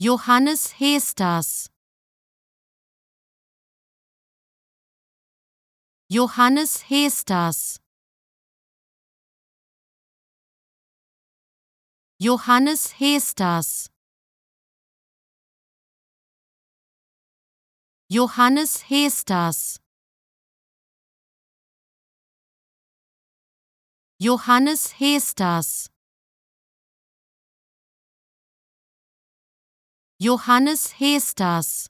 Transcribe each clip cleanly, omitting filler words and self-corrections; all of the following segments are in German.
Johannes Heesters. Johannes Heesters. Johannes Heesters. Johannes Heesters. Johannes Heesters. Johannes Heesters.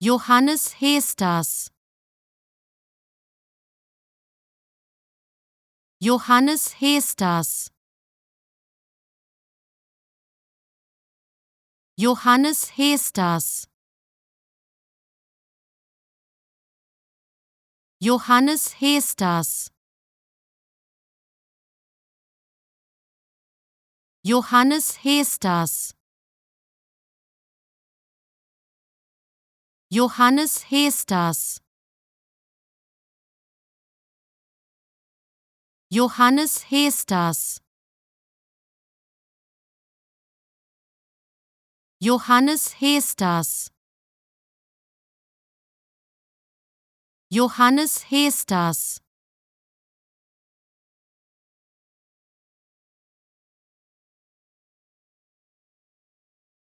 Johannes Heesters. Johannes Heesters. Johannes Heesters. Johannes Heesters. Johannes Heesters. Johannes Heesters. Johannes Heesters. Johannes Heesters. Johannes Heesters.